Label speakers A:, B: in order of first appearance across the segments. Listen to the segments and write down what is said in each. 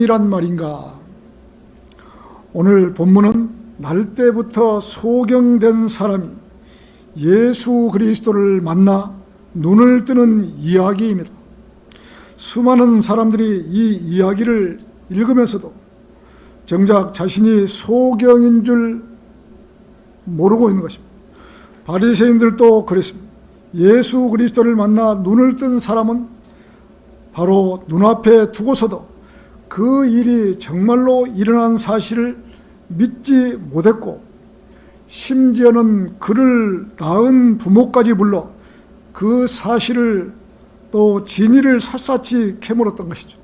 A: 이란 말인가? 오늘 본문은 날 때부터 소경된 사람이 예수 그리스도를 만나 눈을 뜨는 이야기입니다. 수많은 사람들이 이 이야기를 읽으면서도 정작 자신이 소경인 줄 모르고 있는 것입니다. 바리새인들도 그랬습니다. 예수 그리스도를 만나 눈을 뜬 사람은 바로 눈앞에 두고서도 그 일이 정말로 일어난 사실을 믿지 못했고, 심지어는 그를 낳은 부모까지 불러 그 사실을 또 진위를 샅샅이 캐물었던 것이죠.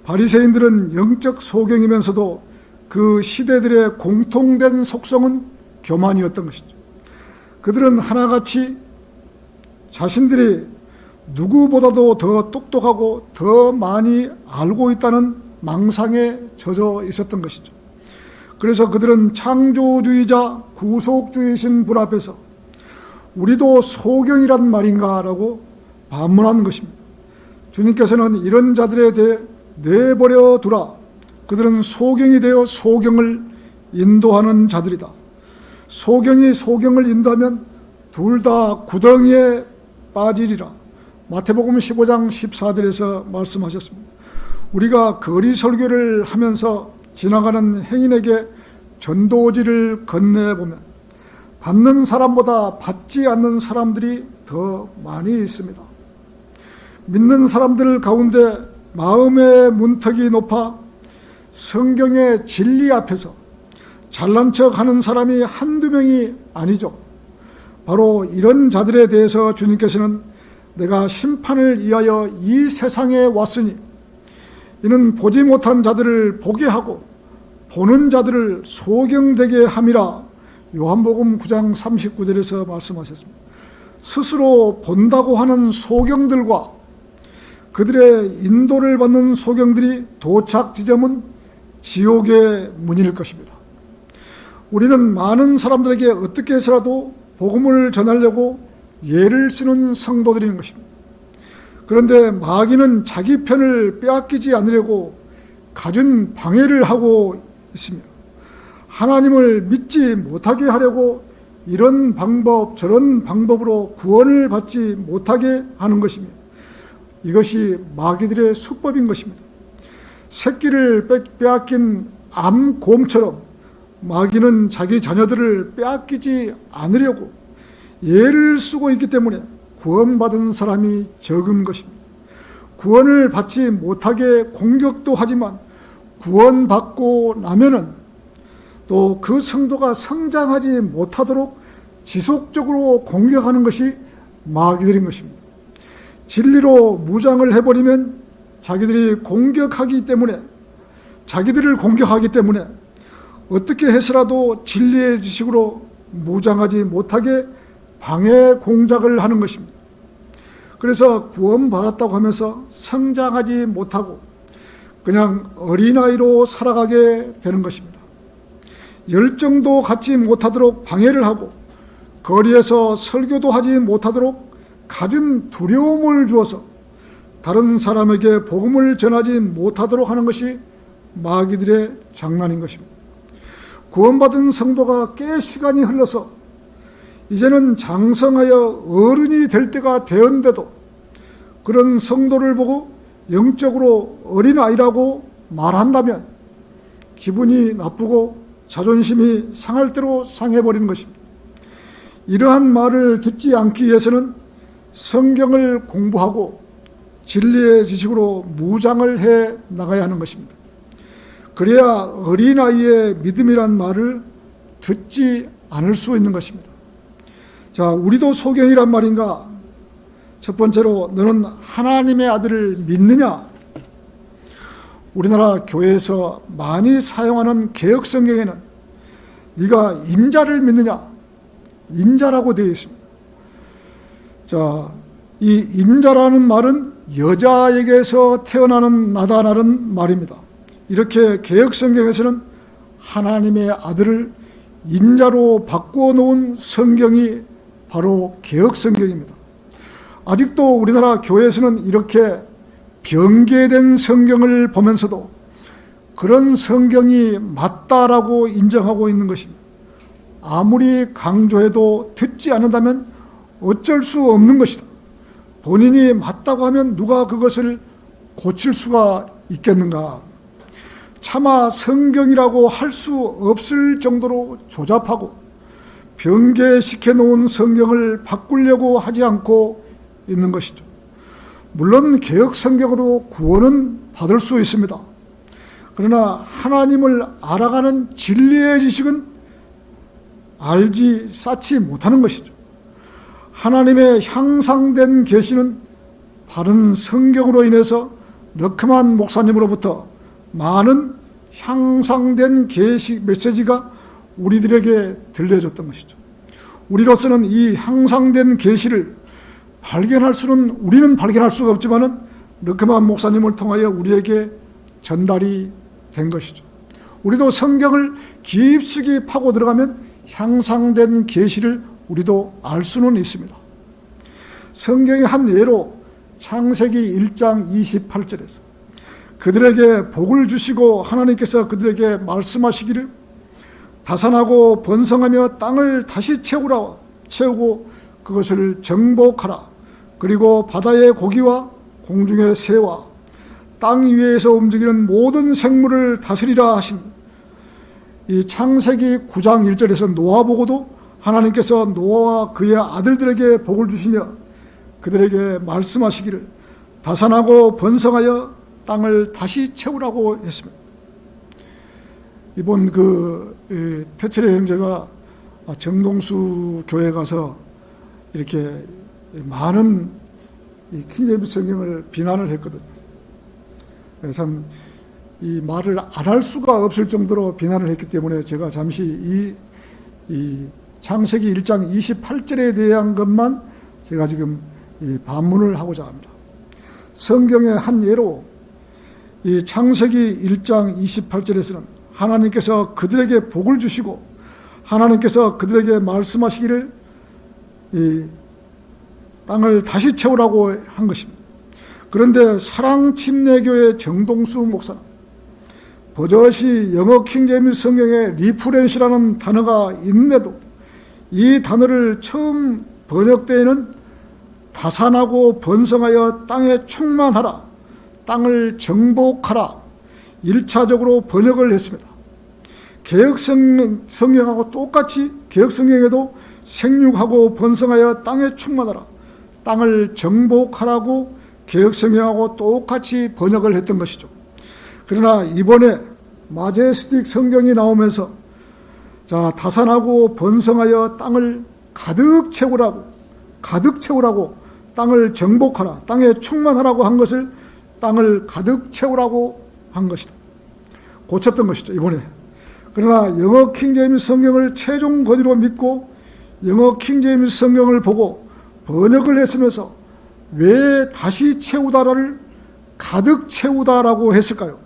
A: 바리새인들은 영적 소경이면서도 그 시대들의 공통된 속성은 교만이었던 것이죠. 그들은 하나같이 자신들이 누구보다도 더 똑똑하고 더 많이 알고 있다는 망상에 젖어 있었던 것이죠. 그래서 그들은 창조주의자 구속주의신 분 앞에서 우리도 소경이란 말인가 라고 반문한 것입니다. 주님께서는 이런 자들에 대해 내버려 두라. 그들은 소경이 되어 소경을 인도하는 자들이다. 소경이 소경을 인도하면 둘 다 구덩이에 빠지리라. 마태복음 15장 14절에서 말씀하셨습니다. 우리가 거리 설교를 하면서 지나가는 행인에게 전도지를 건네보면 받는 사람보다 받지 않는 사람들이 더 많이 있습니다. 믿는 사람들 가운데 마음의 문턱이 높아 성경의 진리 앞에서 잘난 척하는 사람이 한두 명이 아니죠. 바로 이런 자들에 대해서 주님께서는 내가 심판을 위하여 이 세상에 왔으니 이는 보지 못한 자들을 보게 하고 보는 자들을 소경되게 함이라. 요한복음 9장 39절에서 말씀하셨습니다. 스스로 본다고 하는 소경들과 그들의 인도를 받는 소경들이 도착 지점은 지옥의 문일 것입니다. 우리는 많은 사람들에게 어떻게 해서라도 복음을 전하려고 예를 쓰는 성도들인 것입니다. 그런데 마귀는 자기 편을 빼앗기지 않으려고 갖은 방해를 하고 있으며 하나님을 믿지 못하게 하려고 이런 방법 저런 방법으로 구원을 받지 못하게 하는 것입니다. 이것이 마귀들의 수법인 것입니다. 새끼를 빼앗긴 암곰처럼 마귀는 자기 자녀들을 빼앗기지 않으려고 예를 쓰고 있기 때문에 구원받은 사람이 적은 것입니다. 구원을 받지 못하게 공격도 하지만 구원받고 나면은 또 그 성도가 성장하지 못하도록 지속적으로 공격하는 것이 마귀들인 것입니다. 진리로 무장을 해버리면 자기들을 공격하기 때문에 어떻게 해서라도 진리의 지식으로 무장하지 못하게 방해 공작을 하는 것입니다. 그래서 구원받았다고 하면서 성장하지 못하고 그냥 어린아이로 살아가게 되는 것입니다. 열정도 갖지 못하도록 방해를 하고 거리에서 설교도 하지 못하도록 갖은 두려움을 주어서 다른 사람에게 복음을 전하지 못하도록 하는 것이 마귀들의 장난인 것입니다. 구원받은 성도가 꽤 시간이 흘러서 이제는 장성하여 어른이 될 때가 되었는데도 그런 성도를 보고 영적으로 어린아이라고 말한다면 기분이 나쁘고 자존심이 상할 대로 상해버리는 것입니다. 이러한 말을 듣지 않기 위해서는 성경을 공부하고 진리의 지식으로 무장을 해 나가야 하는 것입니다. 그래야 어린아이의 믿음이란 말을 듣지 않을 수 있는 것입니다. 자, 우리도 소경이란 말인가? 첫 번째로, 너는 하나님의 아들을 믿느냐? 우리나라 교회에서 많이 사용하는 개역 성경에는 네가 인자를 믿느냐? 인자라고 되어 있습니다. 자, 이 인자라는 말은 여자에게서 태어나는 나다라는 말입니다. 이렇게 개역 성경에서는 하나님의 아들을 인자로 바꾸어 놓은 성경이 바로 개역 성경입니다. 아직도 우리나라 교회에서는 이렇게 변개된 성경을 보면서도 그런 성경이 맞다라고 인정하고 있는 것입니다. 아무리 강조해도 듣지 않는다면 어쩔 수 없는 것이다. 본인이 맞다고 하면 누가 그것을 고칠 수가 있겠는가. 차마 성경이라고 할 수 없을 정도로 조잡하고 변개시켜 놓은 성경을 바꾸려고 하지 않고 있는 것이죠. 물론 개혁 성경으로 구원은 받을 수 있습니다. 그러나 하나님을 알아가는 진리의 지식은 쌓지 못하는 것이죠. 하나님의 향상된 계시는 바른 성경으로 인해서 르크만 목사님으로부터 많은 향상된 계시 메시지가 우리들에게 들려졌던 것이죠. 우리로서는 이 향상된 계시를 우리는 발견할 수가 없지만은 르크만 목사님을 통하여 우리에게 전달이 된 것이죠. 우리도 성경을 깊숙이 파고 들어가면 향상된 계시를 우리도 알 수는 있습니다. 성경의 한 예로 창세기 1장 28절에서 그들에게 복을 주시고 하나님께서 그들에게 말씀하시기를 다산하고 번성하며 땅을 다시 채우고 그것을 정복하라. 그리고 바다의 고기와 공중의 새와 땅 위에서 움직이는 모든 생물을 다스리라 하신 이 창세기 9장 1절에서 노아 보고도 하나님께서 노아와 그의 아들들에게 복을 주시며 그들에게 말씀하시기를 다산하고 번성하여 땅을 다시 채우라고 했습니다. 이번 태철의 형제가 정동수 교회 가서 이렇게 많은 킹제임스 성경을 비난을 했거든요. 참 이 말을 안 할 수가 없을 정도로 비난을 했기 때문에 제가 잠시 이 창세기 1장 28절에 대한 것만 제가 지금 반문을 하고자 합니다. 성경의 한 예로 이 창세기 1장 28절에서는 하나님께서 그들에게 복을 주시고 하나님께서 그들에게 말씀하시기를 이 땅을 다시 채우라고 한 것입니다. 그런데 사랑침례교회 정동수 목사는 버젓이 영어 킹제임스 성경에 리프렌시라는 단어가 있는데도 이 단어를 처음 번역되에는 다산하고 번성하여 땅에 충만하라, 땅을 정복하라 1차적으로 번역을 했습니다. 개혁성경하고 똑같이 개혁성경에도 생육하고 번성하여 땅에 충만하라, 땅을 정복하라고 개혁성경하고 똑같이 번역을 했던 것이죠. 그러나 이번에 마제스틱 성경이 나오면서 다산하고 번성하여 땅을 가득 채우라고 땅을 정복하라, 땅에 충만하라고 한 것을 땅을 가득 채우라고 한 것이다. 고쳤던 것이죠, 이번에. 그러나 영어 킹제임스 성경을 최종 권위로 믿고 영어 킹제임스 성경을 보고 번역을 했으면서 왜 다시 채우다를 가득 채우다라고 했을까요?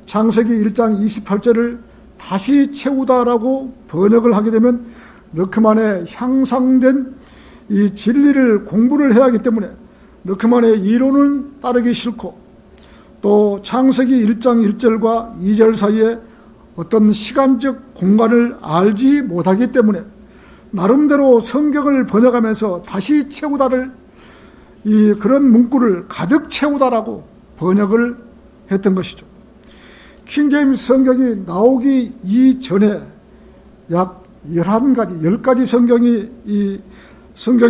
A: 창세기 1장 28절을 다시 채우다라고 번역을 하게 되면 르크만의 향상된 이 진리를 공부를 해야 하기 때문에 르크만의 이론은 따르기 싫고 또 창세기 1장 1절과 2절 사이에 어떤 시간적 공간을 알지 못하기 때문에 나름대로 성경을 번역하면서 다시 채우다를 그런 문구를 가득 채우다라고 번역을 했던 것이죠. 킹제임스 성경이 나오기 이전에 약 10가지 성경이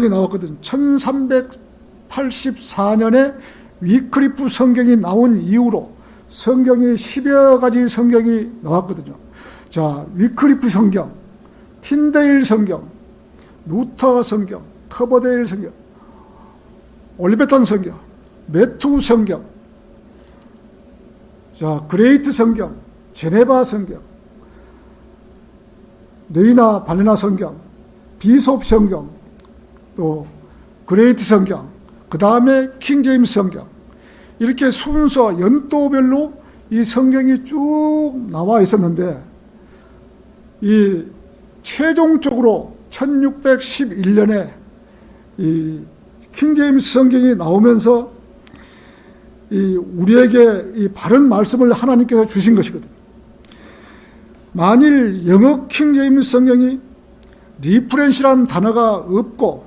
A: 나왔거든요. 1384년에 위클리프 성경이 나온 이후로 성경이 10여 가지 성경이 나왔거든요. 위클리프 성경, 틴데일 성경, 루터 성경, 커버데일 성경, 올리베탄 성경, 매투 성경, 그레이트 성경, 제네바 성경, 네이나 발레나 성경, 비숍 성경, 또 그레이트 성경, 그 다음에 킹제임스 성경, 이렇게 순서 연도별로 이 성경이 쭉 나와 있었는데 이 최종적으로 1611년에 이 킹제임스 성경이 나오면서 우리에게 이 바른 말씀을 하나님께서 주신 것이거든요. 만일 영어 킹제임스 성경이 리프렌시라는 단어가 없고,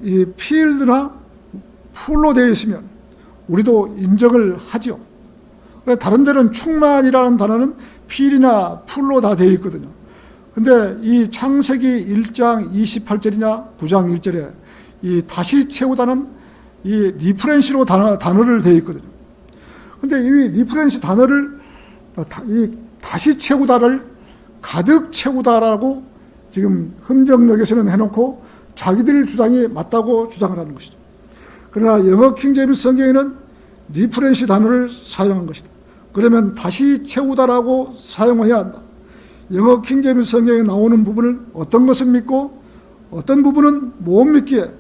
A: 이 필드나 풀로 되어 있으면 우리도 인정을 하죠. 다른 데는 충만이라는 단어는 필이나 풀로 다 되어 있거든요. 근데 이 창세기 1장 28절이나 9장 1절에 이 다시 채우다는 이 리프렌시로 단어를 되어 있거든요. 근데 이 리프렌시 단어를 이 다시 채우다를 가득 채우다라고 지금 흠정역에서는 해놓고 자기들 주장이 맞다고 주장을 하는 것이죠. 그러나 영어 킹제임스 성경에는 리프렌시 단어를 사용한 것이다. 그러면 다시 채우다라고 사용해야 한다. 영어 킹제임스 성경에 나오는 부분을 어떤 것은 믿고 어떤 부분은 못 믿기에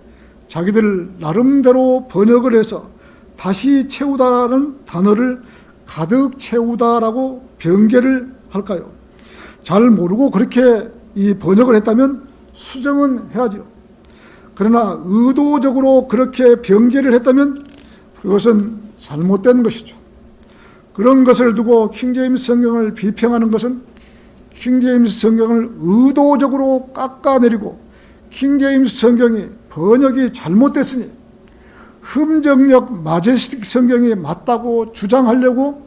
A: 자기들 나름대로 번역을 해서 다시 채우다라는 단어를 가득 채우다라고 변개를 할까요? 잘 모르고 그렇게 이 번역을 했다면 수정은 해야죠. 그러나 의도적으로 그렇게 변개를 했다면 그것은 잘못된 것이죠. 그런 것을 두고 킹제임스 성경을 비평하는 것은 킹제임스 성경을 의도적으로 깎아내리고 킹제임스 성경이 번역이 잘못됐으니 흠정역 마제스틱 성경이 맞다고 주장하려고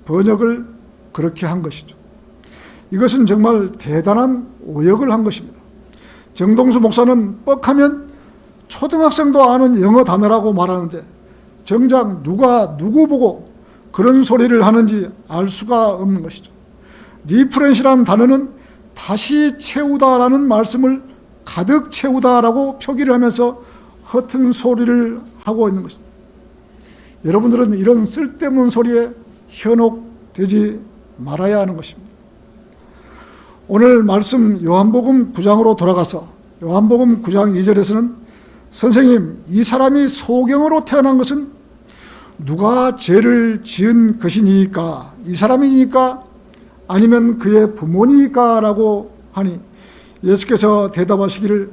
A: 번역을 그렇게 한 것이죠. 이것은 정말 대단한 오역을 한 것입니다. 정동수 목사는 뻑하면 초등학생도 아는 영어 단어라고 말하는데 정작 누가 누구 보고 그런 소리를 하는지 알 수가 없는 것이죠. 리프렌시라는 단어는 다시 채우다라는 말씀을 가득 채우다라고 표기를 하면서 허튼 소리를 하고 있는 것입니다. 여러분들은 이런 쓸데없는 소리에 현혹되지 말아야 하는 것입니다. 오늘 말씀 요한복음 9장으로 돌아가서 요한복음 9장 2절에서는 선생님, 이 사람이 소경으로 태어난 것은 누가 죄를 지은 것이니까? 이 사람이니까? 아니면 그의 부모니까? 라고 하니 예수께서 대답하시기를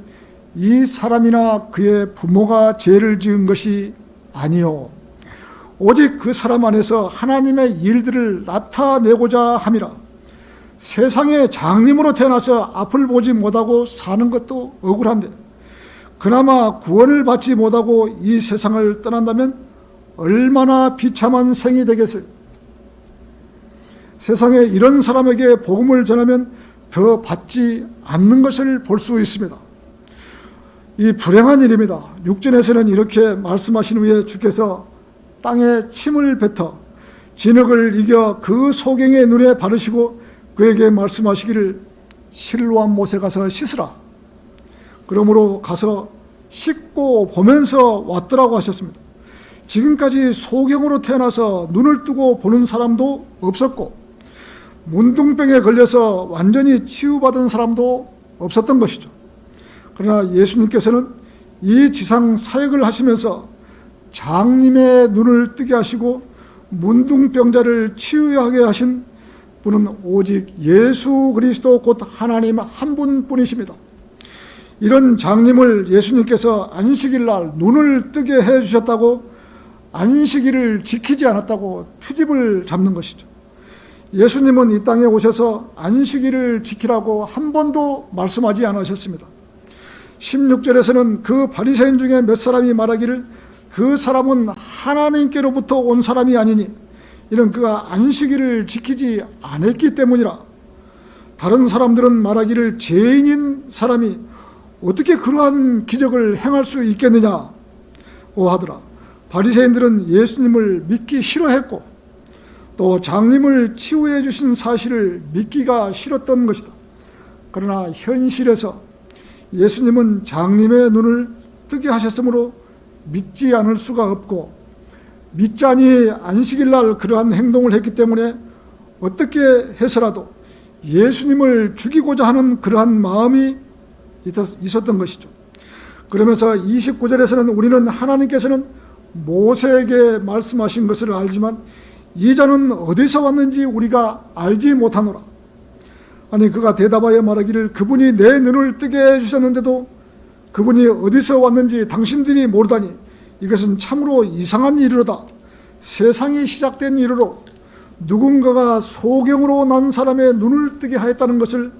A: 이 사람이나 그의 부모가 죄를 지은 것이 아니요 오직 그 사람 안에서 하나님의 일들을 나타내고자 함이라. 세상에 장님으로 태어나서 앞을 보지 못하고 사는 것도 억울한데 그나마 구원을 받지 못하고 이 세상을 떠난다면 얼마나 비참한 생이 되겠어요. 세상에 이런 사람에게 복음을 전하면 더 받지 않는 것을 볼 수 있습니다. 이 불행한 일입니다. 6절에서는 이렇게 말씀하신 후에 주께서 땅에 침을 뱉어 진흙을 이겨 그 소경의 눈에 바르시고 그에게 말씀하시기를 실로암 못에 가서 씻으라. 그러므로 가서 씻고 보면서 왔더라고 하셨습니다. 지금까지 소경으로 태어나서 눈을 뜨고 보는 사람도 없었고 문둥병에 걸려서 완전히 치유받은 사람도 없었던 것이죠. 그러나 예수님께서는 이 지상 사역을 하시면서 장님의 눈을 뜨게 하시고 문둥병자를 치유하게 하신 분은 오직 예수 그리스도 곧 하나님 한 분뿐이십니다. 이런 장님을 예수님께서 안식일 날 눈을 뜨게 해주셨다고 안식일을 지키지 않았다고 트집을 잡는 것이죠. 예수님은 이 땅에 오셔서 안식일을 지키라고 한 번도 말씀하지 않으셨습니다. 16절에서는 그 바리새인 중에 몇 사람이 말하기를 그 사람은 하나님께로부터 온 사람이 아니니 이는 그가 안식일을 지키지 않았기 때문이라. 다른 사람들은 말하기를 죄인인 사람이 어떻게 그러한 기적을 행할 수 있겠느냐고 하더라. 바리새인들은 예수님을 믿기 싫어했고 또 장님을 치유해 주신 사실을 믿기가 싫었던 것이다. 그러나 현실에서 예수님은 장님의 눈을 뜨게 하셨으므로 믿지 않을 수가 없고 믿자니 안식일날 그러한 행동을 했기 때문에 어떻게 해서라도 예수님을 죽이고자 하는 그러한 마음이 있었던 것이죠. 그러면서 29절에서는 우리는 하나님께서는 모세에게 말씀하신 것을 알지만 이 자는 어디서 왔는지 우리가 알지 못하노라. 아니 그가 대답하여 말하기를 그분이 내 눈을 뜨게 해주셨는데도 그분이 어디서 왔는지 당신들이 모르다니 이것은 참으로 이상한 일이로다. 세상이 시작된 이후로 누군가가 소경으로 난 사람의 눈을 뜨게 하였다는 것을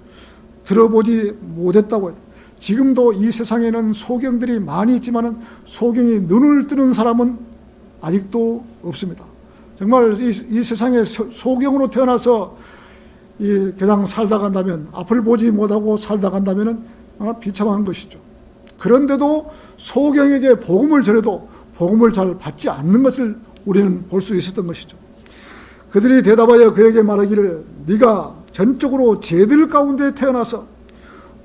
A: 들어보지 못했다고 해요. 지금도 이 세상에는 소경들이 많이 있지만 소경이 눈을 뜨는 사람은 아직도 없습니다. 정말 이 세상에 소경으로 태어나서 그냥 살다 간다면, 앞을 보지 못하고 살다 간다면 비참한 것이죠. 그런데도 소경에게 복음을 전해도 복음을 잘 받지 않는 것을 우리는 볼 수 있었던 것이죠. 그들이 대답하여 그에게 말하기를 네가 전적으로 쟤들 가운데 태어나서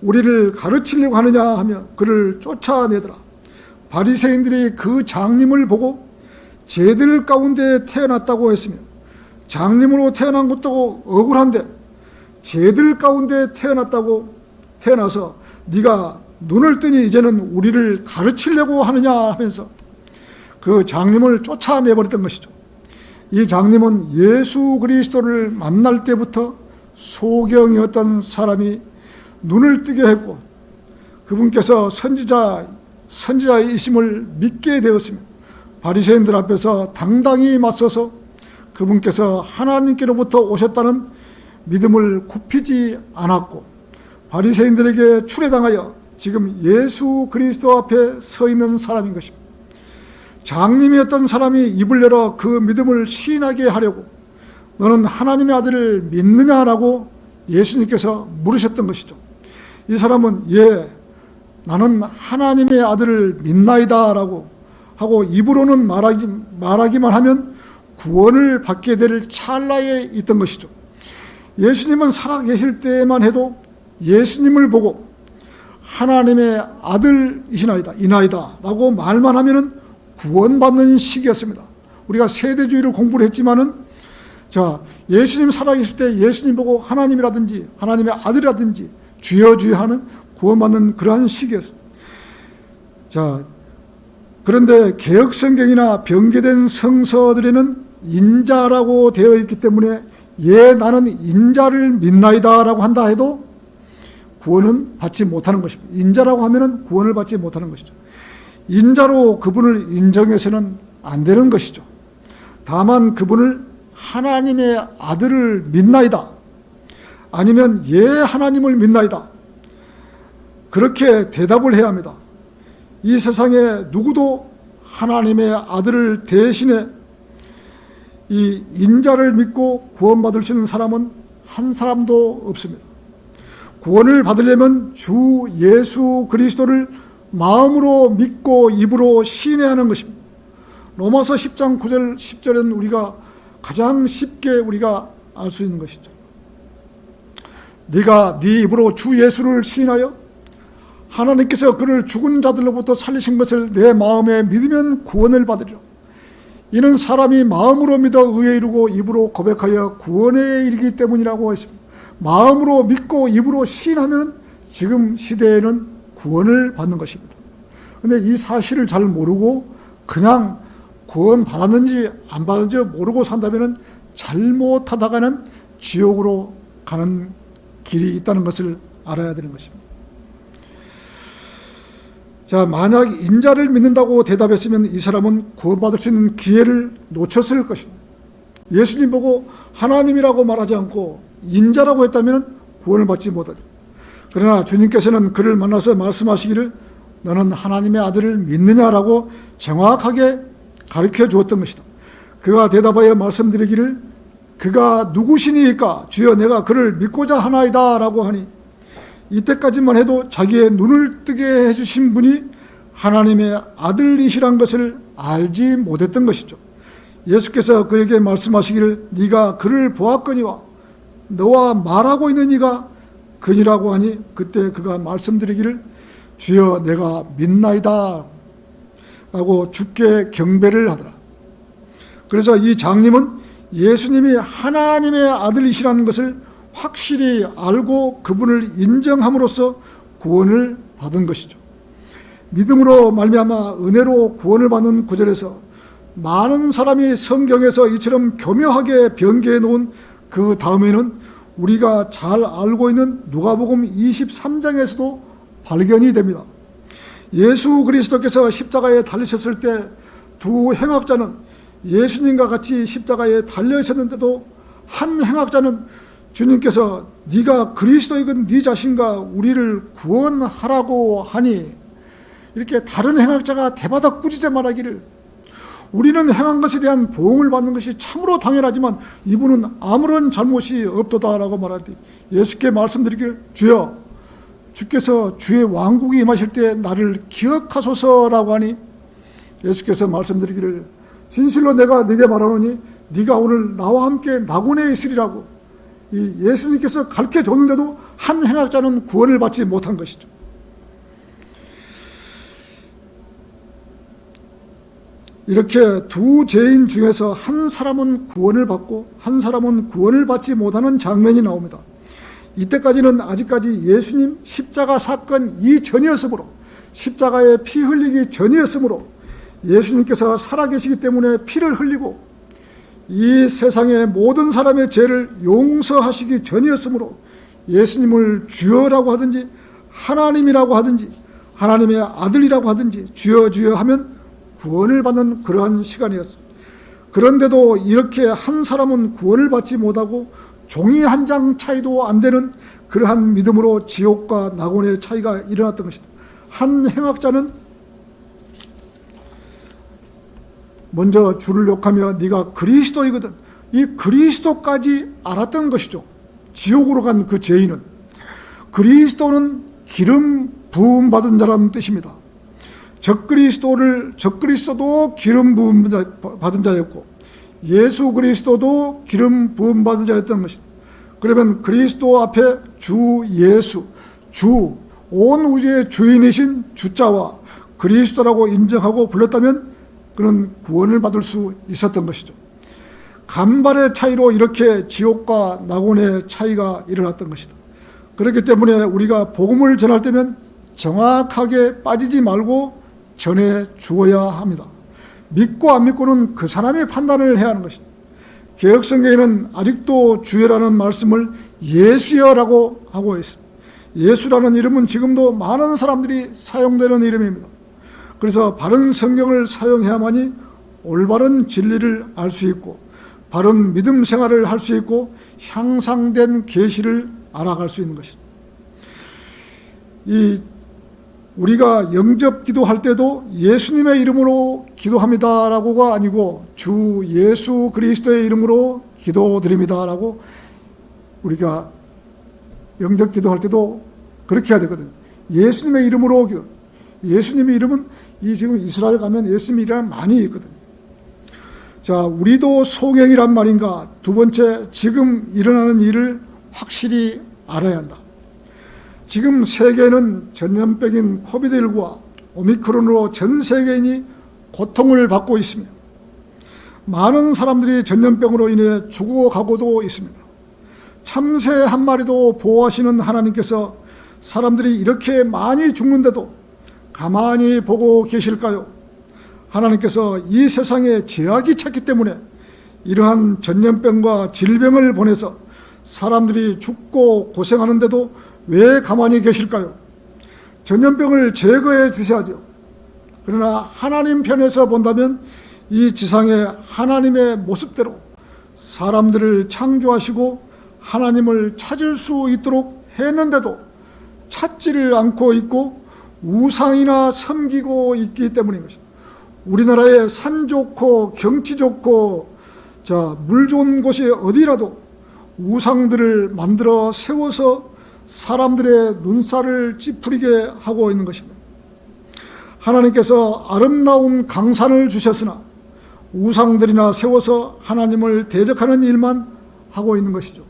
A: 우리를 가르치려고 하느냐 하며 그를 쫓아내더라. 바리새인들이 그 장님을 보고 쟤들 가운데 태어났다고 했으며 장님으로 태어난 것도 억울한데 쟤들 가운데 태어나서 네가 눈을 뜨니 이제는 우리를 가르치려고 하느냐 하면서 그 장님을 쫓아내버렸던 것이죠. 이 장님은 예수 그리스도를 만날 때부터 소경이었던 사람이 눈을 뜨게 했고 그분께서 선지자이심을 믿게 되었으며 바리새인들 앞에서 당당히 맞서서 그분께서 하나님께로부터 오셨다는 믿음을 굽히지 않았고 바리새인들에게 출애당하여 지금 예수 그리스도 앞에 서 있는 사람인 것입니다. 장님이었던 사람이 입을 열어 그 믿음을 시인하게 하려고 너는 하나님의 아들을 믿느냐라고 예수님께서 물으셨던 것이죠. 이 사람은 나는 하나님의 아들을 믿나이다 라고 하고 입으로는 말하기만 하면 구원을 받게 될 찰나에 있던 것이죠. 예수님은 살아계실 때만 해도 예수님을 보고 하나님의 아들이시나이다 이나이다 라고 말만 하면은 구원받는 시기였습니다. 우리가 세대주의를 공부를 했지만은 예수님 살아계실 때 예수님 보고 하나님이라든지 하나님의 아들이라든지 주여 주여 하는 구원받는 그러한 시기였습니다. 그런데 개혁성경이나 변개된 성서들에는 인자라고 되어 있기 때문에 나는 인자를 믿나이다 라고 한다 해도 구원은 받지 못하는 것입니다. 인자라고 하면은 구원을 받지 못하는 것이죠. 인자로 그분을 인정해서는 안 되는 것이죠. 다만 그분을 하나님의 아들을 믿나이다 아니면 하나님을 믿나이다 그렇게 대답을 해야 합니다. 이 세상에 누구도 하나님의 아들을 대신해 이 인자를 믿고 구원받을 수 있는 사람은 한 사람도 없습니다. 구원을 받으려면 주 예수 그리스도를 마음으로 믿고 입으로 시인해야 하는 것입니다. 로마서 10장 9절 10절은 우리가 가장 쉽게 우리가 알 수 있는 것이죠. 네가 네 입으로 주 예수를 시인하여 하나님께서 그를 죽은 자들로부터 살리신 것을 내 마음에 믿으면 구원을 받으리라. 이는 사람이 마음으로 믿어 의에 이르고 입으로 고백하여 구원에 이르기 때문이라고 했습니다. 마음으로 믿고 입으로 시인하면 지금 시대에는 구원을 받는 것입니다. 그런데 이 사실을 잘 모르고 그냥 구원 받았는지 안 받았는지 모르고 산다면 잘못하다가는 지옥으로 가는 길이 있다는 것을 알아야 되는 것입니다. 만약 인자를 믿는다고 대답했으면 이 사람은 구원받을 수 있는 기회를 놓쳤을 것입니다. 예수님 보고 하나님이라고 말하지 않고 인자라고 했다면 구원을 받지 못하죠. 그러나 주님께서는 그를 만나서 말씀하시기를 너는 하나님의 아들을 믿느냐라고 정확하게 가르쳐 주었던 것이다. 그가 대답하여 말씀드리기를 그가 누구시니까 주여 내가 그를 믿고자 하나이다 라고 하니 이때까지만 해도 자기의 눈을 뜨게 해주신 분이 하나님의 아들이시란 것을 알지 못했던 것이죠. 예수께서 그에게 말씀하시기를 네가 그를 보았거니와 너와 말하고 있는 이가 그니라고 하니 그때 그가 말씀드리기를 주여 내가 믿나이다 라고 주께 경배를 하더라. 그래서 이 장님은 예수님이 하나님의 아들이시라는 것을 확실히 알고 그분을 인정함으로써 구원을 받은 것이죠. 믿음으로 말미암아 은혜로 구원을 받는 구절에서 많은 사람이 성경에서 이처럼 교묘하게 변개해 놓은 그 다음에는 우리가 잘 알고 있는 누가복음 23장에서도 발견이 됩니다. 예수 그리스도께서 십자가에 달리셨을 때 두 행악자는 예수님과 같이 십자가에 달려 있었는데도 한 행악자는 주님께서 네가 그리스도이건 네 자신과 우리를 구원하라고 하니, 이렇게 다른 행악자가 대바닥 꾸짖어 말하기를 우리는 행한 것에 대한 보응을 받는 것이 참으로 당연하지만 이분은 아무런 잘못이 없도다라고 말하되, 예수께 말씀드리기를 주여, 주께서 주의 왕국이 임하실 때 나를 기억하소서라고 하니, 예수께서 말씀드리기를 진실로 내가 네게 말하노니 네가 오늘 나와 함께 낙원에 있으리라고. 이 예수님께서 가르쳐 줬는데도 한 행악자는 구원을 받지 못한 것이죠. 이렇게 두 죄인 중에서 한 사람은 구원을 받고 한 사람은 구원을 받지 못하는 장면이 나옵니다. 이때까지는 아직까지 예수님 십자가 사건 이전이었으므로, 십자가에 피 흘리기 전이었으므로, 예수님께서 살아계시기 때문에 피를 흘리고 이 세상의 모든 사람의 죄를 용서하시기 전이었으므로 예수님을 주여라고 하든지 하나님이라고 하든지 하나님의 아들이라고 하든지 주여 주여 하면 구원을 받는 그러한 시간이었습니다. 그런데도 이렇게 한 사람은 구원을 받지 못하고 종이 한 장 차이도 안 되는 그러한 믿음으로 지옥과 낙원의 차이가 일어났던 것이다. 한 행악자는 먼저 주를 욕하며 네가 그리스도이거든, 이 그리스도까지 알았던 것이죠. 지옥으로 간 그 죄인은. 그리스도는 기름 부음 받은 자라는 뜻입니다. 적그리스도도 기름 부음 받은 자였고 예수 그리스도도 기름 부음 받은 자였던 것입니다. 그러면 그리스도 앞에 주 예수, 주, 온 우주의 주인이신 주자와 그리스도라고 인정하고 불렀다면 그는 구원을 받을 수 있었던 것이죠. 간발의 차이로 이렇게 지옥과 낙원의 차이가 일어났던 것이다. 그렇기 때문에 우리가 복음을 전할 때면 정확하게 빠지지 말고 전해 주어야 합니다. 믿고 안 믿고는 그 사람의 판단을 해야 하는 것이다. 개혁성경에는 아직도 주여라는 말씀을 예수여라고 하고 있습니다. 예수라는 이름은 지금도 많은 사람들이 사용되는 이름입니다. 그래서 바른 성경을 사용해야만이 올바른 진리를 알 수 있고 바른 믿음 생활을 할 수 있고 향상된 계시를 알아갈 수 있는 것입니다. 우리가 영접 기도할 때도 예수님의 이름으로 기도합니다라고가 아니고 주 예수 그리스도의 이름으로 기도드립니다라고, 우리가 영접 기도할 때도 그렇게 해야 되거든요. 예수님의 이름으로 기도. 예수님의 이름은 지금 이스라엘 가면 예수님의 이름이 많이 있거든요. 자, 우리도 소경이란 말인가? 두 번째, 지금 일어나는 일을 확실히 알아야 한다. 지금 세계는 전염병인 코비드19와 오미크론으로 전 세계인이 고통을 받고 있으며 많은 사람들이 전염병으로 인해 죽어가고도 있습니다. 참새 한 마리도 보호하시는 하나님께서 사람들이 이렇게 많이 죽는데도 가만히 보고 계실까요? 하나님께서 이 세상에 죄악이 찼기 때문에 이러한 전염병과 질병을 보내서 사람들이 죽고 고생하는데도 왜 가만히 계실까요? 전염병을 제거해 주셔야죠. 그러나 하나님 편에서 본다면 이 지상에 하나님의 모습대로 사람들을 창조하시고 하나님을 찾을 수 있도록 했는데도 찾지를 않고 있고 우상이나 섬기고 있기 때문인 것입니다. 우리나라에 산 좋고 경치 좋고 물 좋은 곳이 어디라도 우상들을 만들어 세워서 사람들의 눈살을 찌푸리게 하고 있는 것입니다. 하나님께서 아름다운 강산을 주셨으나 우상들이나 세워서 하나님을 대적하는 일만 하고 있는 것이죠.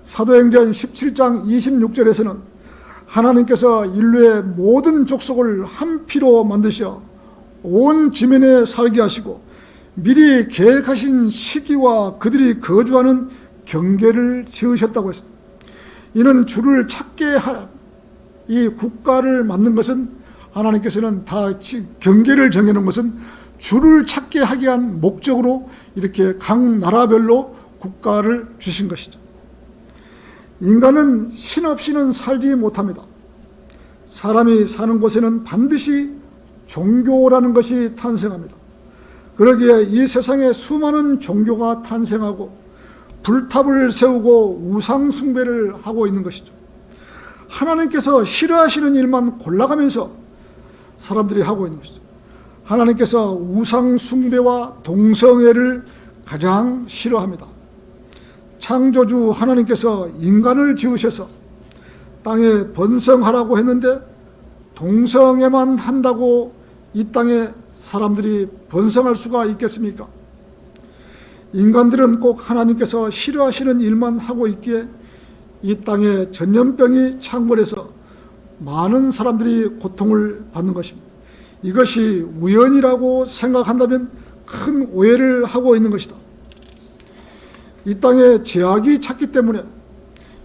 A: 사도행전 17장 26절에서는 하나님께서 인류의 모든 족속을 한 피로 만드셔 온 지면에 살게 하시고 미리 계획하신 시기와 그들이 거주하는 경계를 지으셨다고 했습니다. 이는 주를 찾게 할 이 국가를 만든 것은 하나님께서는 다 경계를 정해놓은 것은 주를 찾게 하게 한 목적으로 이렇게 각 나라별로 국가를 주신 것이죠. 인간은 신 없이는 살지 못합니다. 사람이 사는 곳에는 반드시 종교라는 것이 탄생합니다. 그러기에 이 세상에 수많은 종교가 탄생하고 불탑을 세우고 우상 숭배를 하고 있는 것이죠. 하나님께서 싫어하시는 일만 골라가면서 사람들이 하고 있는 것이죠. 하나님께서 우상 숭배와 동성애를 가장 싫어합니다. 창조주 하나님께서 인간을 지으셔서 땅에 번성하라고 했는데 동성애만 한다고 이 땅에 사람들이 번성할 수가 있겠습니까? 인간들은 꼭 하나님께서 싫어하시는 일만 하고 있기에 이 땅에 전염병이 창궐해서 많은 사람들이 고통을 받는 것입니다. 이것이 우연이라고 생각한다면 큰 오해를 하고 있는 것이다. 이 땅에 죄악이 찼기 때문에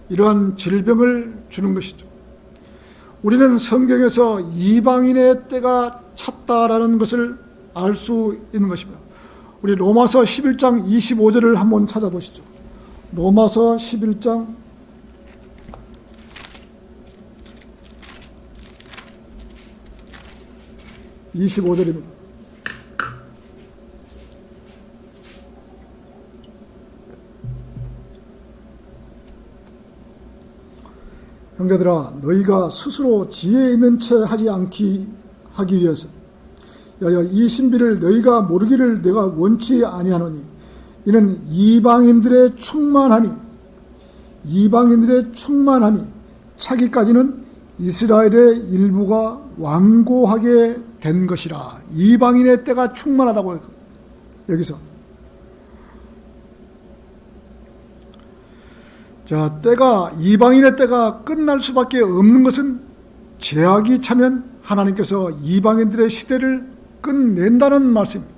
A: 이러한 질병을 주는 것이죠. 우리는 성경에서 이방인의 때가 찼다라는 것을 알 수 있는 것입니다. 우리 로마서 11장 25절을 한번 찾아보시죠. 로마서 11장 25절입니다. 형제들아, 너희가 스스로 지혜 있는 채 하지 않기 하기 위해서 이 신비를 너희가 모르기를 내가 원치 아니하노니 이는 이방인들의 충만함이 차기까지는 이스라엘의 일부가 완고하게 된 것이라. 이방인의 때가 충만하다고 해서 여기서 자, 이방인의 때가 끝날 수밖에 없는 것은 죄악이 차면 하나님께서 이방인들의 시대를 끝낸다는 말씀입니다.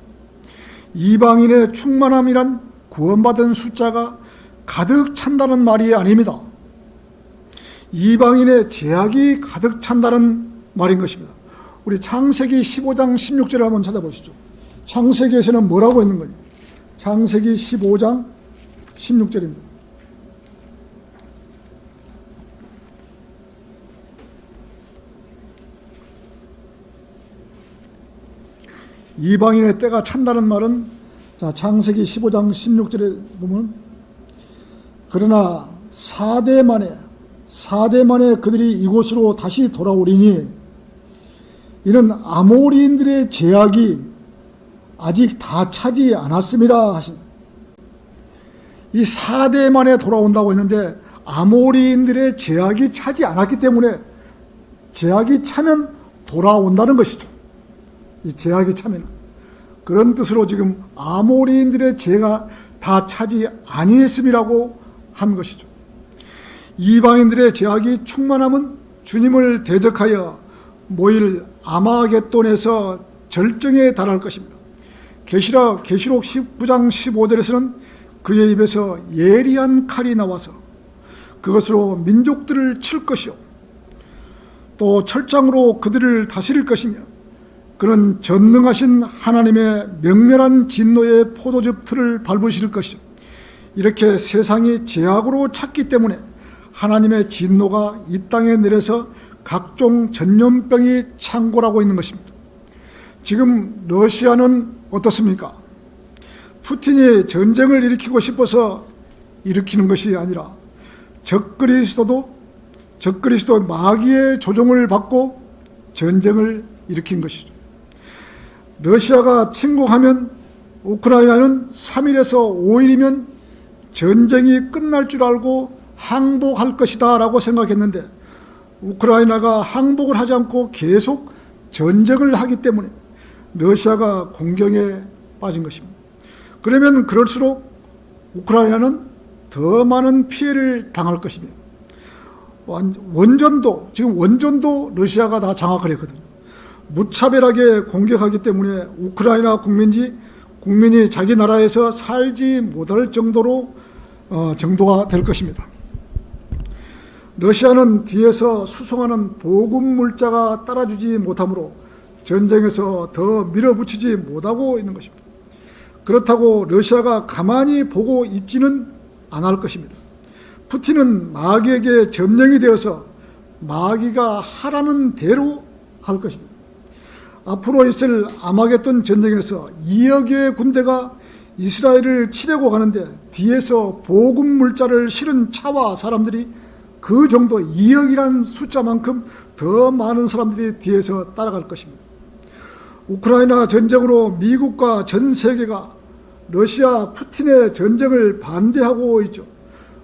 A: 이방인의 충만함이란 구원받은 숫자가 가득 찬다는 말이 아닙니다. 이방인의 죄악이 가득 찬다는 말인 것입니다. 우리 창세기 15장 16절을 한번 찾아보시죠. 창세기에서는 뭐라고 있는 거예요? 창세기 15장 16절입니다. 이방인의 때가 찬다는 말은 창세기 15장 16절에 보면 그러나 4대 만에 그들이 이곳으로 다시 돌아오리니 이는 아모리인들의 죄악이 아직 다 차지 않았음이라 하신. 이 4대 만에 돌아온다고 했는데 아모리인들의 죄악이 차지 않았기 때문에 죄악이 차면 돌아온다는 것이죠. 이 죄악이 차면 그런 뜻으로 지금 아모리인들의 죄가 다 차지 아니했음이라고 한 것이죠. 이방인들의 죄악이 충만함은 주님을 대적하여 모일 아마겟돈에서 절정에 달할 것입니다. 계시록 19장 15절에서는 그의 입에서 예리한 칼이 나와서 그것으로 민족들을 칠 것이요 또 철장으로 그들을 다스릴 것이며 그는 전능하신 하나님의 명렬한 진노의 포도즙 틀을 밟으실 것이죠. 이렇게 세상이 죄악으로 찼기 때문에 하나님의 진노가 이 땅에 내려서 각종 전염병이 창궐하고 있는 것입니다. 지금 러시아는 어떻습니까? 푸틴이 전쟁을 일으키고 싶어서 일으키는 것이 아니라 적그리스도 마귀의 조종을 받고 전쟁을 일으킨 것이죠. 러시아가 침공하면 우크라이나는 3일에서 5일이면 전쟁이 끝날 줄 알고 항복할 것이다 라고 생각했는데 우크라이나가 항복을 하지 않고 계속 전쟁을 하기 때문에 러시아가 공경에 빠진 것입니다. 그러면 그럴수록 우크라이나는 더 많은 피해를 당할 것입니다. 원전도 러시아가 다 장악을 했거든요. 무차별하게 공격하기 때문에 우크라이나 국민이 자기 나라에서 살지 못할 정도가 될 것입니다. 러시아는 뒤에서 수송하는 보급 물자가 따라주지 못하므로 전쟁에서 더 밀어붙이지 못하고 있는 것입니다. 그렇다고 러시아가 가만히 보고 있지는 않을 것입니다. 푸틴은 마귀에게 점령이 되어서 마귀가 하라는 대로 할 것입니다. 앞으로 있을 아마겟돈 전쟁에서 2억의 군대가 이스라엘을 치려고 가는데 뒤에서 보급 물자를 실은 차와 사람들이 그 정도 2억이란 숫자만큼 더 많은 사람들이 뒤에서 따라갈 것입니다. 우크라이나 전쟁으로 미국과 전 세계가 러시아 푸틴의 전쟁을 반대하고 있죠.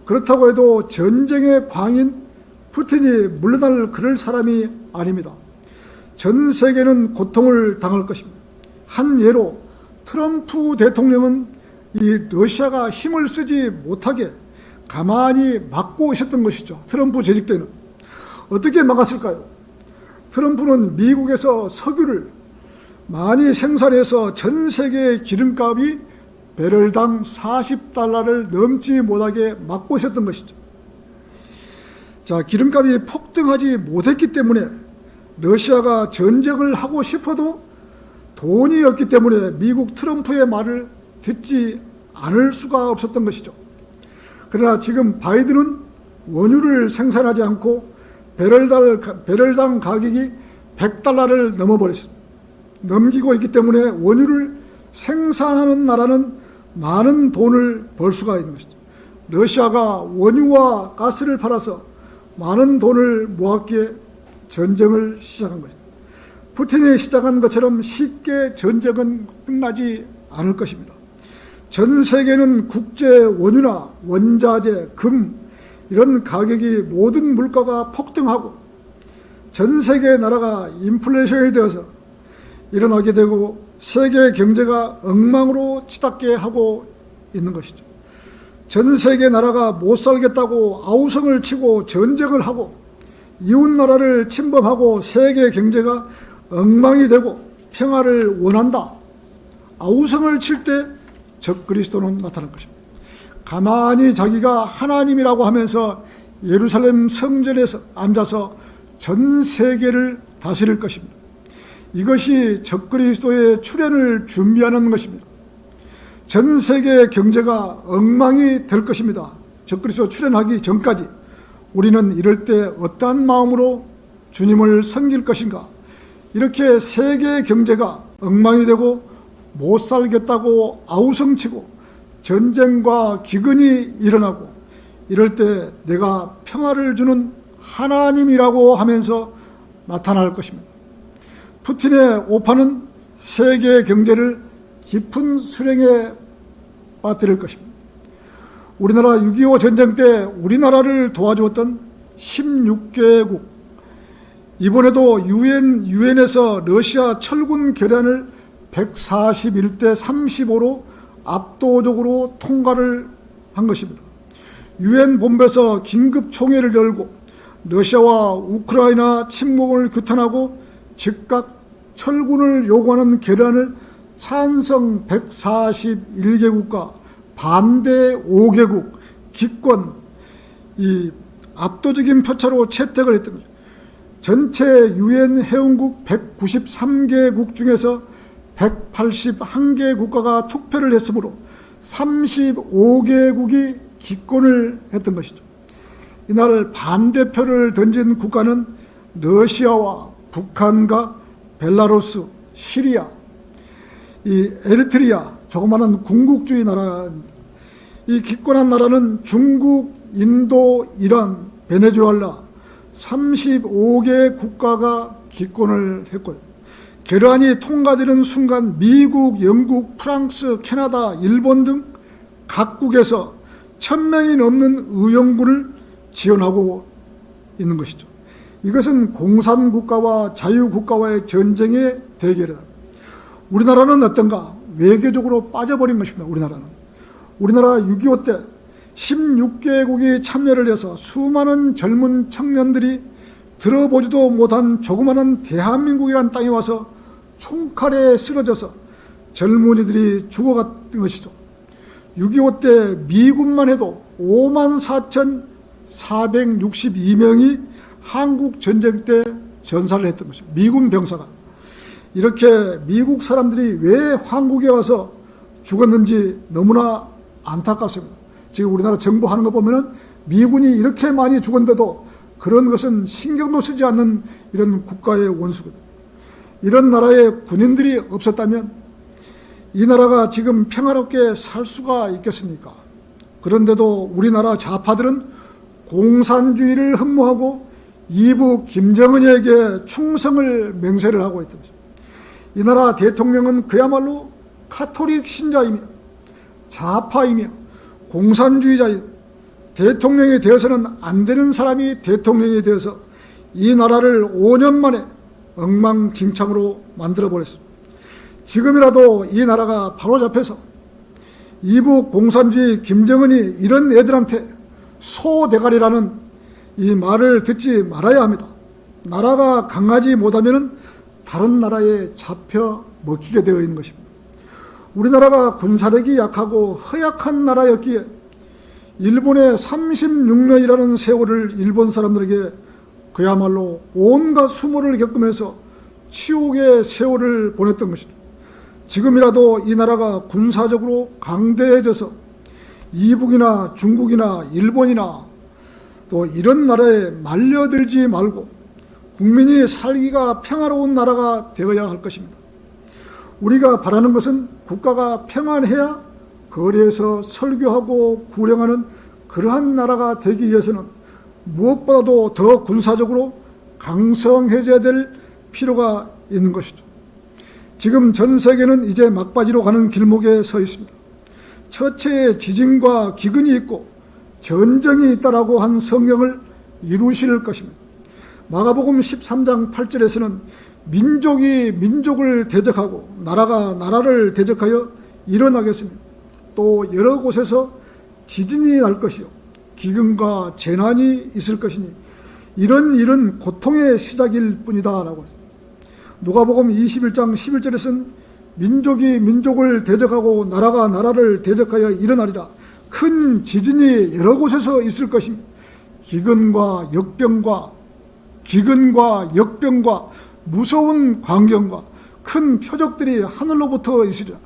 A: 그렇다고 해도 전쟁의 광인 푸틴이 물러날 그럴 사람이 아닙니다. 전 세계는 고통을 당할 것입니다. 한 예로 트럼프 대통령은 이 러시아가 힘을 쓰지 못하게 가만히 막고 있었던 것이죠. 트럼프 재직 때는. 어떻게 막았을까요? 트럼프는 미국에서 석유를 많이 생산해서 전 세계의 기름값이 배럴당 40달러를 넘지 못하게 막고 있었던 것이죠. 자, 기름값이 폭등하지 못했기 때문에 러시아가 전쟁을 하고 싶어도 돈이 없기 때문에 미국 트럼프의 말을 듣지 않을 수가 없었던 것이죠. 그러나 지금 바이든은 원유를 생산하지 않고 배럴당 가격이 100달러를 넘기고 있기 때문에 원유를 생산하는 나라는 많은 돈을 벌 수가 있는 것이죠. 러시아가 원유와 가스를 팔아서 많은 돈을 모았기에 전쟁을 시작한 것이다. 푸틴이 시작한 것처럼 쉽게 전쟁은 끝나지 않을 것입니다. 전 세계는 국제 원유나 원자재, 금 이런 가격이 모든 물가가 폭등하고 전 세계 나라가 인플레이션이 되어서 일어나게 되고 세계 경제가 엉망으로 치닫게 하고 있는 것이죠. 전 세계 나라가 못 살겠다고 아우성을 치고 전쟁을 하고 이웃 나라를 침범하고 세계 경제가 엉망이 되고 평화를 원한다. 아우성을 칠 때 적그리스도는 나타날 것입니다. 가만히 자기가 하나님이라고 하면서 예루살렘 성전에서 앉아서 전 세계를 다스릴 것입니다. 이것이 적그리스도의 출현을 준비하는 것입니다. 전 세계 경제가 엉망이 될 것입니다. 적그리스도 출현하기 전까지 우리는 이럴 때 어떠한 마음으로 주님을 섬길 것인가? 이렇게 세계 경제가 엉망이 되고 못 살겠다고 아우성치고 전쟁과 기근이 일어나고 이럴 때 내가 평화를 주는 하나님이라고 하면서 나타날 것입니다. 푸틴의 오판은 세계 경제를 깊은 수렁에 빠뜨릴 것입니다. 우리나라 6.25 전쟁 때 우리나라를 도와주었던 16개국, 이번에도 유엔에서 러시아 철군 결연을 141대 35로 압도적으로 통과를 한 것입니다. 유엔 본부에서 긴급 총회를 열고 러시아와 우크라이나 침공을 규탄하고 즉각 철군을 요구하는 결연을 찬성 141개국과 반대 5개국 기권 이 압도적인 표차로 채택을 했던 거죠. 전체 유엔 회원국 193개국 중에서 181개 국가가 투표를 했으므로 35개국이 기권을 했던 것이죠. 이날 반대표를 던진 국가는 러시아와 북한과 벨라루스, 시리아, 이 에리트리아, 조그마한 군국주의 나라, 이 기권한 나라는 중국, 인도, 이란, 베네수엘라 35개 국가가 기권을 했고요. 결연이 통과되는 순간 미국, 영국, 프랑스, 캐나다, 일본 등 각국에서 1000명이 넘는 의용군을 지원하고 있는 것이죠. 이것은 공산국가와 자유국가와의 전쟁의 대결이다. 우리나라는 어떤가? 외교적으로 빠져버린 것입니다. 우리나라 6.25 때 16개국이 참여를 해서 수많은 젊은 청년들이 들어보지도 못한 조그마한 대한민국이란 땅에 와서 총칼에 쓰러져서 젊은이들이 죽어갔던 것이죠. 6.25 때 미군만 해도 54,462명이 한국 전쟁 때 전사를 했던 것이죠. 미군 병사가. 이렇게 미국 사람들이 왜 한국에 와서 죽었는지 너무나 안타깝습니다. 지금 우리나라 정부 하는 거 보면은 미군이 이렇게 많이 죽었는데도 그런 것은 신경도 쓰지 않는 이런 국가의 원수거든요. 이런 나라에 군인들이 없었다면 이 나라가 지금 평화롭게 살 수가 있겠습니까? 그런데도 우리나라 좌파들은 공산주의를 흠모하고 이부 김정은에게 충성을 맹세를 하고 있던 것입니다. 이 나라 대통령은 그야말로 카톨릭 신자이며 좌파이며 공산주의자이며 대통령이 되어서는 안 되는 사람이 대통령이 되어서 이 나라를 5년 만에 엉망진창으로 만들어버렸습니다. 지금이라도 이 나라가 바로잡혀서 이부 공산주의 김정은이 이런 애들한테 소대가리라는 이 말을 듣지 말아야 합니다. 나라가 강하지 못하면 다른 나라에 잡혀 먹히게 되어 있는 것입니다. 우리나라가 군사력이 약하고 허약한 나라였기에 일본의 36년이라는 세월을 일본 사람들에게 그야말로 온갖 수모를 겪으면서 치욕의 세월을 보냈던 것입니다. 지금이라도 이 나라가 군사적으로 강대해져서 이북이나 중국이나 일본이나 또 이런 나라에 말려들지 말고 국민이 살기가 평화로운 나라가 되어야 할 것입니다. 우리가 바라는 것은 국가가 평안해야 거리에서 설교하고 구령하는 그러한 나라가 되기 위해서는 무엇보다도 더 군사적으로 강성해져야 될 필요가 있는 것이죠. 지금 전 세계는 이제 막바지로 가는 길목에 서 있습니다. 처체에 지진과 기근이 있고 전쟁이 있다라고 한 성경을 이루실 것입니다. 마가복음 13장 8절에서는 민족이 민족을 대적하고 나라가 나라를 대적하여 일어나겠습니다. 또 여러 곳에서 지진이 날 것이요 기근과 재난이 있을 것이니 이런 일은 고통의 시작일 뿐이다 라고 했습니다. 누가복음 21장 11절에서는 민족이 민족을 대적하고 나라가 나라를 대적하여 일어나리라. 큰 지진이 여러 곳에서 있을 것입니다. 기근과 역병과 무서운 광경과 큰 표적들이 하늘로부터 있으리라.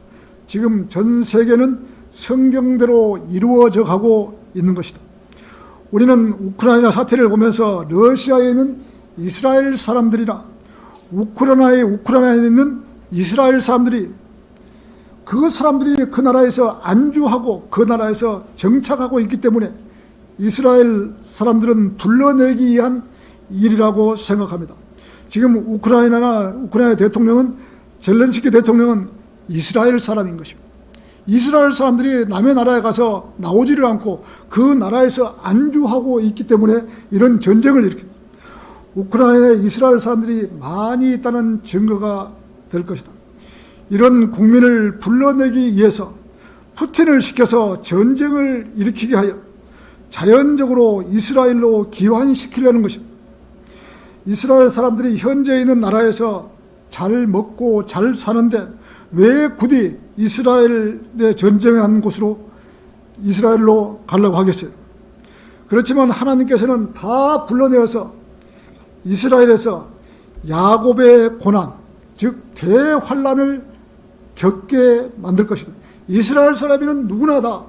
A: 지금 전 세계는 성경대로 이루어져 가고 있는 것이다. 우리는 우크라이나 사태를 보면서 러시아에 있는 이스라엘 사람들이나 우크라이나에 있는 이스라엘 사람들이 그 나라에서 안주하고 그 나라에서 정착하고 있기 때문에 이스라엘 사람들은 불러내기 위한 일이라고 생각합니다. 지금 우크라이나 대통령은 젤렌스키 대통령은 이스라엘 사람인 것입니다. 이스라엘 사람들이 남의 나라에 가서 나오지를 않고 그 나라에서 안주하고 있기 때문에 이런 전쟁을 일으킵니다. 우크라이나에 이스라엘 사람들이 많이 있다는 증거가 될 것이다. 이런 국민을 불러내기 위해서 푸틴을 시켜서 전쟁을 일으키게 하여 자연적으로 이스라엘로 기환시키려는 것입니다. 이스라엘 사람들이 현재 있는 나라에서 잘 먹고 잘 사는데 왜 굳이 이스라엘에 전쟁한 곳으로 이스라엘로 가려고 하겠어요? 그렇지만 하나님께서는 다 불러내어서 이스라엘에서 야곱의 고난, 즉 대환란을 겪게 만들 것입니다. 이스라엘 사람이면 누구나 다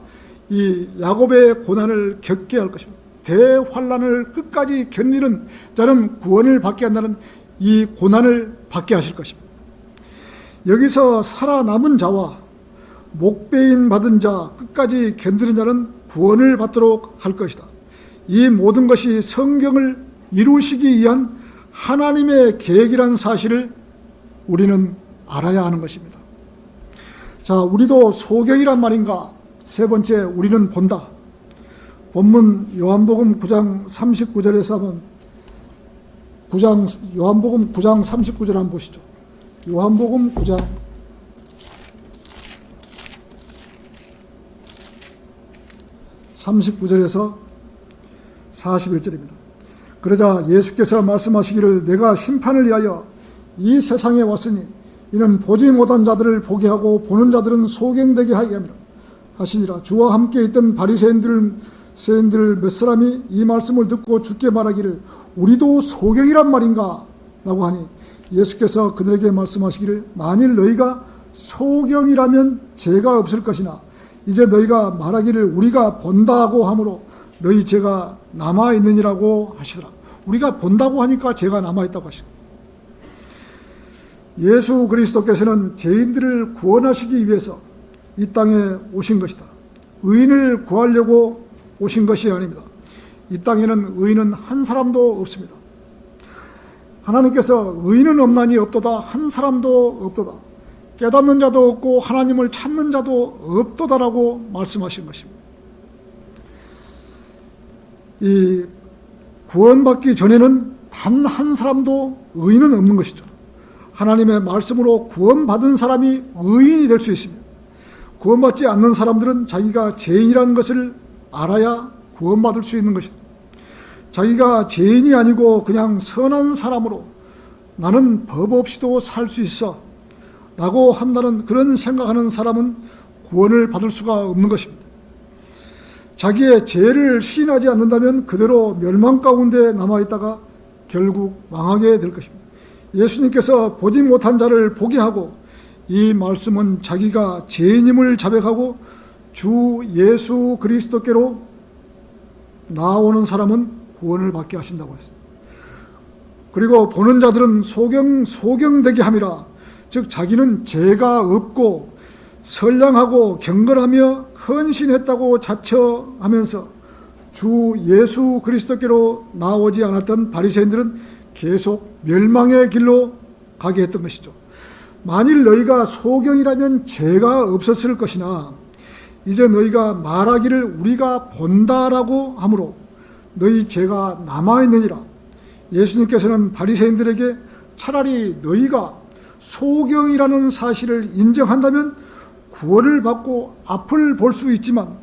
A: 이 야곱의 고난을 겪게 할 것입니다. 대환란을 끝까지 견디는 자는 구원을 받게 한다는 이 고난을 받게 하실 것입니다. 여기서 살아남은 자와 목배임 받은 자, 끝까지 견디는 자는 구원을 받도록 할 것이다. 이 모든 것이 성경을 이루시기 위한 하나님의 계획이라는 사실을 우리는 알아야 하는 것입니다. 자, 우리도 소경이란 말인가? 세 번째, 우리는 본다. 본문 요한복음 9장 39절에서 한번 요한복음 9장 39절 한번 보시죠. 요한복음 9장 39절에서 41절입니다. 그러자 예수께서 말씀하시기를 내가 심판을 위하여 이 세상에 왔으니 이는 보지 못한 자들을 보게 하고 보는 자들은 소경되게 하게 함이라 하시니라. 주와 함께 있던 바리새인들 몇 사람이 이 말씀을 듣고 주께 말하기를 우리도 소경이란 말인가? 라고 하니 예수께서 그들에게 말씀하시기를 만일 너희가 소경이라면 죄가 없을 것이나 이제 너희가 말하기를 우리가 본다고 하므로 너희 죄가 남아있느니라고 하시더라. 우리가 본다고 하니까 죄가 남아있다고 하시더라. 예수 그리스도께서는 죄인들을 구원하시기 위해서 이 땅에 오신 것이다. 의인을 구하려고 오신 것이 아닙니다. 이 땅에는 의인은 한 사람도 없습니다. 하나님께서 의인은 없나니 없도다, 한 사람도 없도다, 깨닫는 자도 없고 하나님을 찾는 자도 없도다라고 말씀하신 것입니다. 이 구원받기 전에는 단 한 사람도 의인은 없는 것이죠. 하나님의 말씀으로 구원받은 사람이 의인이 될 수 있습니다. 구원받지 않는 사람들은 자기가 죄인이라는 것을 알아야 구원받을 수 있는 것입니다. 자기가 죄인이 아니고 그냥 선한 사람으로 나는 법 없이도 살 수 있어 라고 한다는 그런 생각하는 사람은 구원을 받을 수가 없는 것입니다. 자기의 죄를 시인하지 않는다면 그대로 멸망 가운데 남아있다가 결국 망하게 될 것입니다. 예수님께서 보지 못한 자를 보게 하고, 이 말씀은 자기가 죄인임을 자백하고 주 예수 그리스도께로 나아오는 사람은 구원을 받게 하신다고 했습니다. 그리고 보는 자들은 소경되게 함이라, 즉 자기는 죄가 없고 선량하고 경건하며 헌신했다고 자처하면서 주 예수 그리스도께로 나오지 않았던 바리새인들은 계속 멸망의 길로 가게 했던 것이죠. 만일 너희가 소경이라면 죄가 없었을 것이나 이제 너희가 말하기를 우리가 본다라고 하므로 너희 죄가 남아있느니라. 예수님께서는 바리새인들에게 차라리 너희가 소경이라는 사실을 인정한다면 구원을 받고 앞을 볼 수 있지만,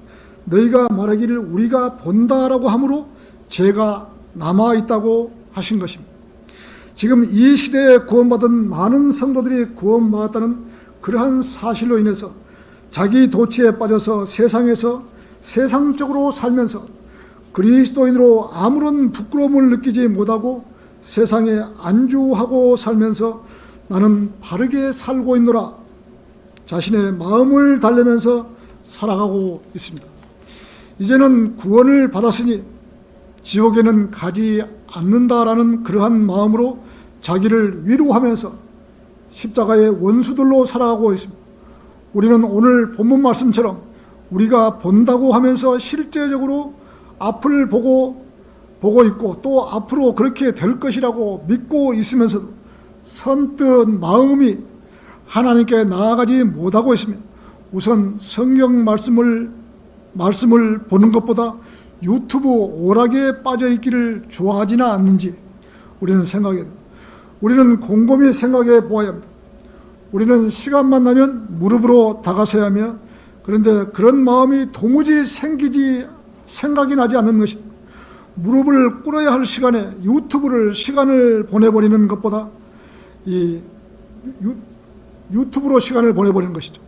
A: 너희가 말하기를 우리가 본다라고 하므로 죄가 남아있다고 하신 것입니다. 지금 이 시대에 구원받은 많은 성도들이 구원받았다는 그러한 사실로 인해서 자기 도취에 빠져서 세상에서 세상적으로 살면서 그리스도인으로 아무런 부끄러움을 느끼지 못하고 세상에 안주하고 살면서 나는 바르게 살고 있노라 자신의 마음을 달래면서 살아가고 있습니다. 이제는 구원을 받았으니 지옥에는 가지 않는다라는 그러한 마음으로 자기를 위로하면서 십자가의 원수들로 살아가고 있습니다. 우리는 오늘 본문 말씀처럼 우리가 본다고 하면서 실제적으로 앞을 보고 있고 또 앞으로 그렇게 될 것이라고 믿고 있으면서도 선뜻 마음이 하나님께 나아가지 못하고 있으며, 우선 성경 말씀을 보는 것보다 유튜브 오락에 빠져 있기를 좋아하지는 않는지 우리는 생각해야 됩니다. 우리는 곰곰이 생각해 보아야 합니다. 우리는 시간만 나면 무릎으로 다가서야 하며, 그런데 그런 마음이 도무지 생각이 나지 않는 것입니다. 무릎을 꿇어야 할 시간에 시간을 보내버리는 것보다 유튜브로 시간을 보내버리는 것이죠.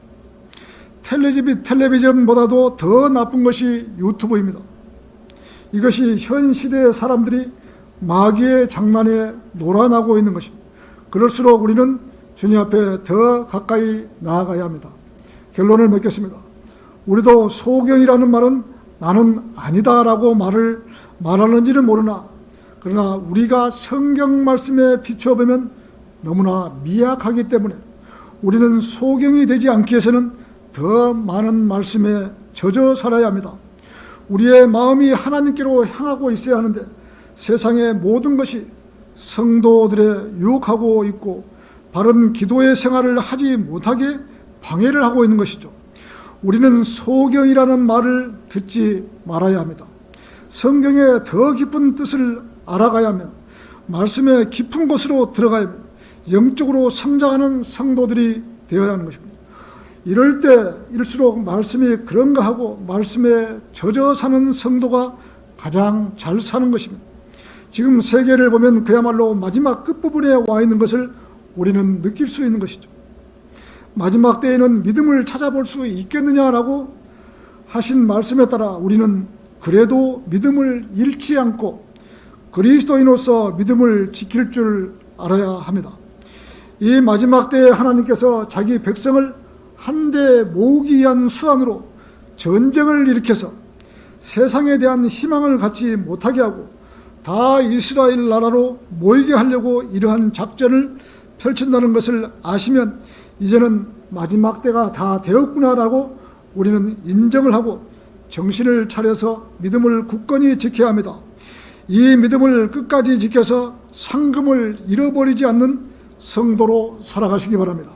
A: 텔레비전보다도 더 나쁜 것이 유튜브입니다. 이것이 현 시대의 사람들이 마귀의 장난에 놀아나고 있는 것입니다. 그럴수록 우리는 주님 앞에 더 가까이 나아가야 합니다. 결론을 맺겠습니다. 우리도 소경이라는 말은 나는 아니다라고 말하는지는 모르나, 그러나 우리가 성경 말씀에 비추어보면 너무나 미약하기 때문에 우리는 소경이 되지 않기 위해서는 더 많은 말씀에 젖어 살아야 합니다. 우리의 마음이 하나님께로 향하고 있어야 하는데 세상의 모든 것이 성도들의 유혹하고 있고 바른 기도의 생활을 하지 못하게 방해를 하고 있는 것이죠. 우리는 소경이라는 말을 듣지 말아야 합니다. 성경의 더 깊은 뜻을 알아가야 하며 말씀의 깊은 곳으로 들어가야 하며 영적으로 성장하는 성도들이 되어야 하는 것입니다. 이럴 때일수록 말씀이 그런가 하고 말씀에 젖어 사는 성도가 가장 잘 사는 것입니다. 지금 세계를 보면 그야말로 마지막 끝부분에 와 있는 것을 우리는 느낄 수 있는 것이죠. 마지막 때에는 믿음을 찾아볼 수 있겠느냐라고 하신 말씀에 따라 우리는 그래도 믿음을 잃지 않고 그리스도인으로서 믿음을 지킬 줄 알아야 합니다. 이 마지막 때에 하나님께서 자기 백성을 한데 모으기 위한 수단으로 전쟁을 일으켜서 세상에 대한 희망을 갖지 못하게 하고 다 이스라엘 나라로 모이게 하려고 이러한 작전을 펼친다는 것을 아시면 이제는 마지막 때가 다 되었구나라고 우리는 인정을 하고 정신을 차려서 믿음을 굳건히 지켜야 합니다. 이 믿음을 끝까지 지켜서 상금을 잃어버리지 않는 성도로 살아가시기 바랍니다.